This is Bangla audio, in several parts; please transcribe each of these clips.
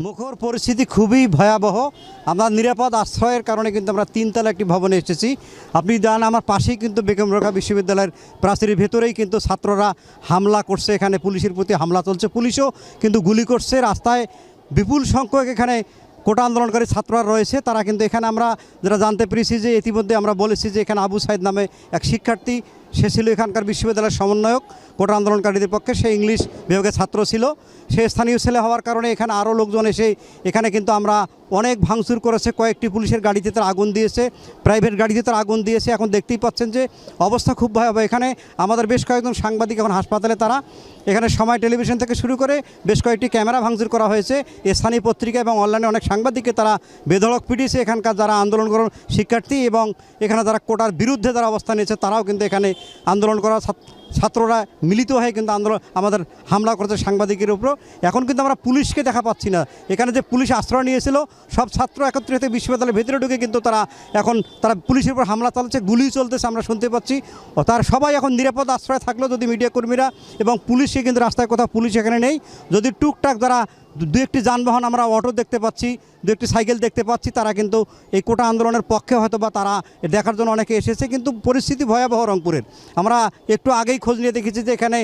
মুখর পরিস্থিতি খুবই ভয়াবহ। আমরা নিরাপদ আশ্রয়ের কারণে কিন্তু আমরা তিনতলা একটি ভবনে এসেছি। আপনি জানেন আমার পাশেই কিন্তু বেগম রোকেয়া বিশ্ববিদ্যালয়ের প্রাচীরের ভেতরেই কিন্তু ছাত্ররা হামলা করছে, এখানে পুলিশের প্রতি হামলা চলছে, পুলিশও কিন্তু গুলি করছে। রাস্তায় বিপুল সংখ্যক এখানে কোটা আন্দোলনকারী ছাত্ররা রয়েছে, তারা কিন্তু এখানে আমরা যারা জানতে পেরেছি যে ইতিমধ্যে আমরা বলেছি যে এখানে আবু সাইদ নামে এক শিক্ষার্থী, সে ছিল এখানকার বিশ্ববিদ্যালয়ের সমন্বয়ক কোটা আন্দোলনকারীদের পক্ষে, সে ইংলিশ বিভাগের ছাত্র ছিল। সে স্থানীয় ছেলে হওয়ার কারণে এখানে আরও লোকজন এসে এখানে কিন্তু আমরা অনেক ভাঙচুর করেছে, কয়েকটি পুলিশের গাড়িতে তারা আগুন দিয়েছে, প্রাইভেট গাড়িতে তারা আগুন দিয়েছে। এখন দেখতেই পাচ্ছেন যে অবস্থা খুব ভয়াবহ। এখানে আমাদের বেশ কয়েকজন সাংবাদিক এখন হাসপাতালে, তারা এখানে সময় টেলিভিশন থেকে শুরু করে বেশ কয়েকটি ক্যামেরা ভাঙচুর করা হয়েছে। স্থানীয় পত্রিকা এবং অনলাইনে অনেক সাংবাদিককে তারা বেধড়ক পিটিয়েছে। এখানকার যারা আন্দোলন করেন শিক্ষার্থী এবং এখানে যারা কোটার বিরুদ্ধে যারা অবস্থান নিয়েছে তারাও কিন্তু এখানে আন্দোলন করা ছাত্ররা মিলিত হয়ে কিন্তু আন্দোলন আমাদের হামলা করেছে সাংবাদিকের উপর। এখন কিন্তু আমরা পুলিশকে দেখা পাচ্ছি না। এখানে যে পুলিশ আশ্রয় নিয়েছিল সব ছাত্র একত্রিত বিশ্ববিদ্যালয়ের ভেতরে ঢুকে কিন্তু তারা পুলিশের উপর হামলা চালাচ্ছে, গুলি চলতেছে আমরা শুনতে পাচ্ছি। তার সবাই এখন নিরাপদ আশ্রয় থাকলেও যদি মিডিয়া কর্মীরা এবং পুলিশকে কিন্তু রাস্তায় কোথাও পুলিশ এখানে নেই। যদি টুকটাক যারা দু একটি যানবাহন আমরা অটো দেখতে পাচ্ছি, দু একটি সাইকেল দেখতে পাচ্ছি, তারা কিন্তু এই কোটা আন্দোলনের পক্ষে হয়তো বা তারা দেখার জন্য অনেকে এসেছে। কিন্তু পরিস্থিতি ভয়াবহ রংপুরের। আমরা একটু আগেই খোঁজ নিয়ে দেখেছি যে এখানে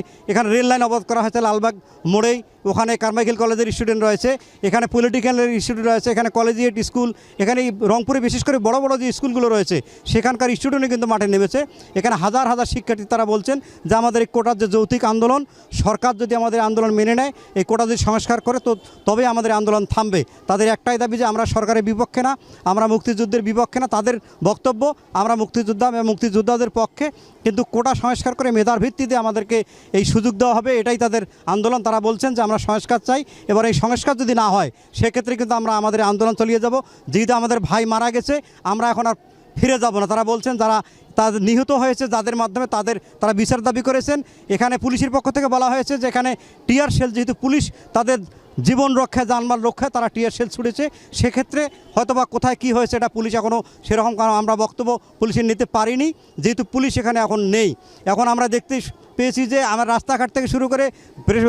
রেল লাইন অবরোধ করা হয়েছে লালবাগ মোড়েই, ওখানে কারমাইকেল কলেজের স্টুডেন্ট রয়েছে, এখানে পলিটিক্যালের স্টুডেন্ট রয়েছে, এখানে কলেজিয়েট স্কুল, এখানে রংপুরে বিশেষ করে বড় বড় যে স্কুলগুলো রয়েছে সেখানকার স্টুডেন্টও কিন্তু মাঠে নেমেছে। এখানে হাজার হাজার শিক্ষার্থী তারা বলছেন যে আমাদের এই কোটার যে যৌক্তিক আন্দোলন, সরকার যদি আমাদের আন্দোলন মেনে নেয়, এই কোটা যদি সংস্কার করে তবে আমাদের আন্দোলন থামবে। তাদের একটাই দাবি যে আমরা সরকারের বিপক্ষে না, আমরা মুক্তিযুদ্ধের বিপক্ষে না। তাদের বক্তব্য আমরা মুক্তিযোদ্ধা এবং মুক্তিযোদ্ধাদের পক্ষে, কিন্তু কোটা সংস্কার করে মেধার ভিত্তিতে আমাদেরকে এই সুযোগ দেওয়া হবে, এটাই তাদের আন্দোলন। তারা বলছেন যে আমরা সংস্কার চাই, এবার এই সংস্কার যদি না হয় সেক্ষেত্রে কিন্তু আমরা আমাদের আন্দোলন চালিয়ে যাব। যেহেতু আমাদের ভাই মারা গেছে, আমরা এখন আর ফিরে যাব না। তারা বলছেন যারা তাদের নিহত হয়েছে, যাদের মাধ্যমে তারা বিচার দাবি করেছেন। এখানে পুলিশের পক্ষ থেকে বলা হয়েছে যে এখানে টিয়ার শেল, যেহেতু পুলিশ তাদের জীবন রক্ষায় জানমাল রক্ষায় তারা টিয়ার শেল ছুড়েছে, সেক্ষেত্রে হয়তোবা কোথায় কি হয়েছে এটা পুলিশ এখনও সেরকম কারণ আমরা বক্তব্য পুলিশের নিতে পারিনি, যেহেতু পুলিশ এখানে এখন নেই। এখন আমরা দেখতে পেয়েছি যে আমার রাস্তাঘাট থেকে শুরু করে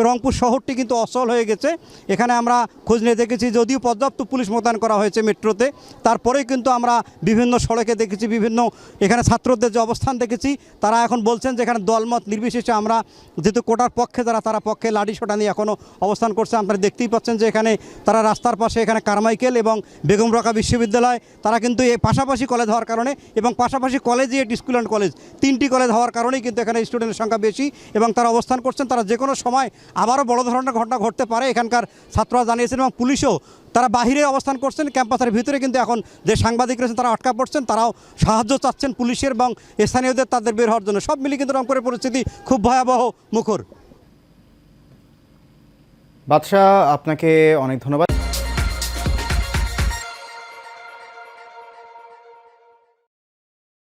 রংপুর শহরটি কিন্তু অচল হয়ে গেছে। এখানে আমরা খোঁজ নিয়ে দেখেছি যদিও পর্যাপ্ত পুলিশ মোতায়েন করা হয়েছে মেট্রোতে, তারপরেই কিন্তু আমরা বিভিন্ন সড়কে দেখেছি, বিভিন্ন এখানে ছাত্রদের যে অবস্থান দেখেছি, তারা এখন বলছেন যে এখানে দলমত নির্বিশেষে আমরা যেহেতু কোটার পক্ষে তারা পক্ষে লাঠি সোটা নিয়ে এখনও অবস্থান করছে। আপনারা দেখতেই পাচ্ছেন যে এখানে তারা রাস্তার পাশে এখানে কারমাইকেল এবং বেগম রোকেয়া বিশ্ববিদ্যালয়, তারা কিন্তু এই পাশাপাশি কলেজ হওয়ার কারণে এবং পাশাপাশি কলেজিয়েট স্কুল অ্যান্ড কলেজ, তিনটি কলেজ হওয়ার কারণেই কিন্তু এখানে স্টুডেন্টের সংখ্যা বেশি এবং তারা অবস্থান করছেন। তারা যে কোনো সময় আবারও বড় ধরনের ঘটনা ঘটতে পারে এখানকার ছাত্ররা জানিয়েছেন এবং পুলিশও তারা বাহিরে অবস্থান করছেন। ক্যাম্পাসের ভিতরে কিন্তু এখন যে সাংবাদিক রয়েছেন তারা আটকা পড়ছেন, তারাও সাহায্য চাচ্ছেন পুলিশের এবং স্থানীয়দের তাদের বের হওয়ার জন্য। সব মিলিয়ে কিন্তু রংপুরের পরিস্থিতি খুব ভয়াবহ মুখর। বাদশা, আপনাকে অনেক ধন্যবাদ।